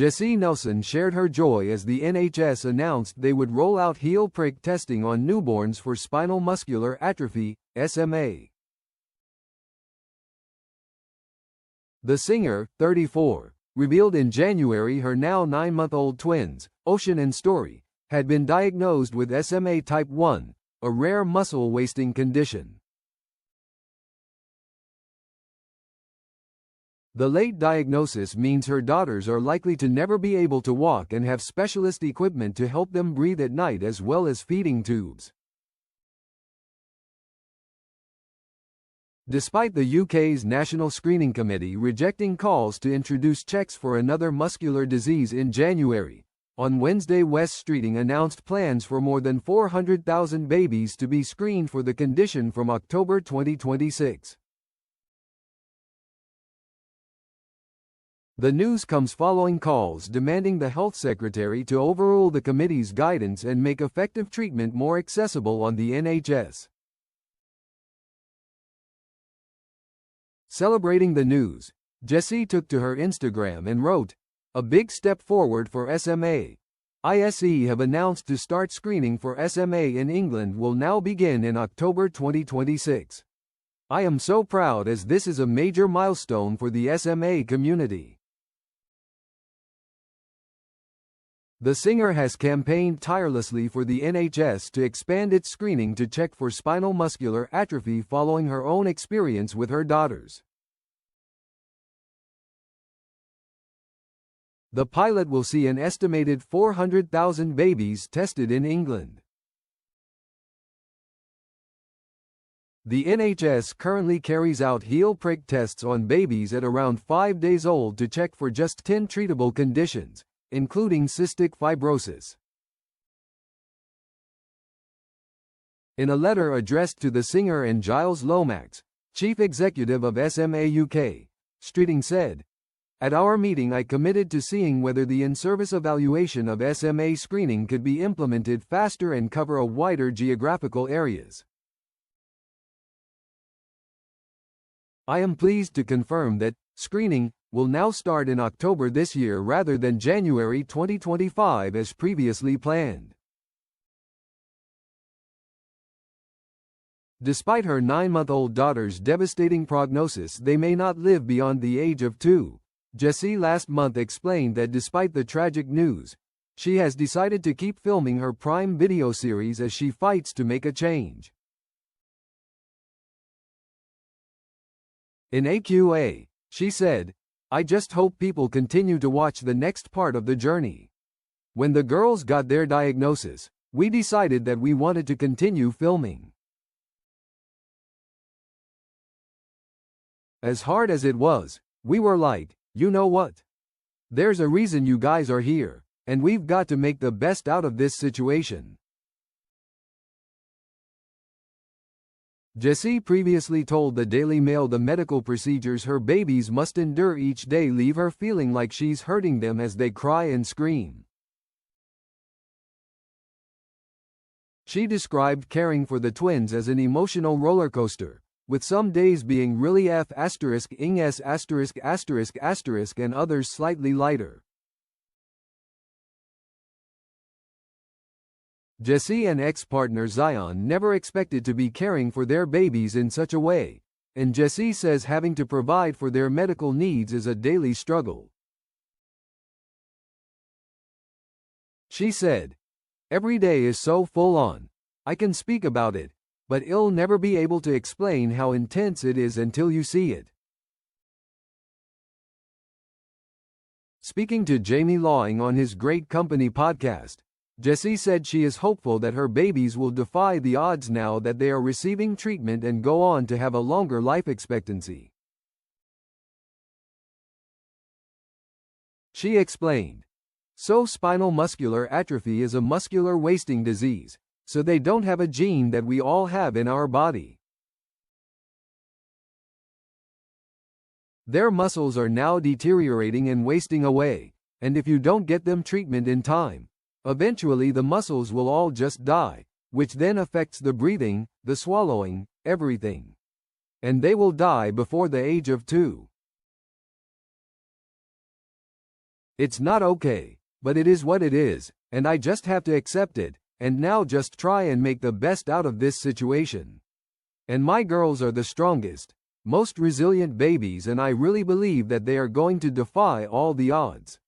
Jesy Nelson shared her joy as the NHS announced they would roll out heel prick testing on newborns for spinal muscular atrophy, SMA. The singer, 34, revealed in January her now 9-month-old twins, Ocean and Story, had been diagnosed with SMA type 1, a rare muscle wasting condition. The late diagnosis means her daughters are likely to never be able to walk and have specialist equipment to help them breathe at night as well as feeding tubes. Despite the UK's National Screening Committee rejecting calls to introduce checks for another muscular disease in January, on Wednesday West Streeting announced plans for more than 400,000 babies to be screened for the condition from October 2026. The news comes following calls demanding the Health Secretary to overrule the committee's guidance and make effective treatment more accessible on the NHS. Celebrating the news, Jesy took to her Instagram and wrote, "A big step forward for SMA. ISE have announced to start screening for SMA in England will now begin in October 2026. I am so proud as this is a major milestone for the SMA community." The singer has campaigned tirelessly for the NHS to expand its screening to check for spinal muscular atrophy following her own experience with her daughters. The pilot will see an estimated 400,000 babies tested in England. The NHS currently carries out heel prick tests on babies at around 5 days old to check for just 10 treatable conditions, including cystic fibrosis. In a letter addressed to the singer and Giles Lomax, chief executive of SMA UK, Streeting said, "At our meeting I committed to seeing whether the in-service evaluation of SMA screening could be implemented faster and cover a wider geographical areas. I am pleased to confirm that screening will now start in October this year rather than January 2025 as previously planned." Despite her 9-month-old daughter's devastating prognosis, they may not live beyond the age of 2. Jesy last month explained that despite the tragic news, she has decided to keep filming her Prime Video series as she fights to make a change. In AQA, she said, "I just hope people continue to watch the next part of the journey. When the girls got their diagnosis, we decided that we wanted to continue filming. As hard as it was, we were like, you know what? There's a reason you guys are here, and we've got to make the best out of this situation." Jesy previously told the Daily Mail the medical procedures her babies must endure each day leave her feeling like she's hurting them as they cry and scream. She described caring for the twins as an emotional roller coaster, with some days being really F***ing S**** and others slightly lighter. Jesy and ex-partner Zion never expected to be caring for their babies in such a way, and Jesy says having to provide for their medical needs is a daily struggle. She said, "Every day is so full on. I can speak about it, but I'll never be able to explain how intense it is until you see it." Speaking to Jamie Lawing on his Great Company podcast, Jesy said she is hopeful that her babies will defy the odds now that they are receiving treatment and go on to have a longer life expectancy. She explained, "So spinal muscular atrophy is a muscular wasting disease, so they don't have a gene that we all have in our body. Their muscles are now deteriorating and wasting away, and if you don't get them treatment in time, eventually the muscles will all just die, which then affects the breathing, the swallowing, everything. And they will die before the age of 2. It's not okay, but it is what it is, and I just have to accept it, and now just try and make the best out of this situation. And my girls are the strongest, most resilient babies, and I really believe that they are going to defy all the odds.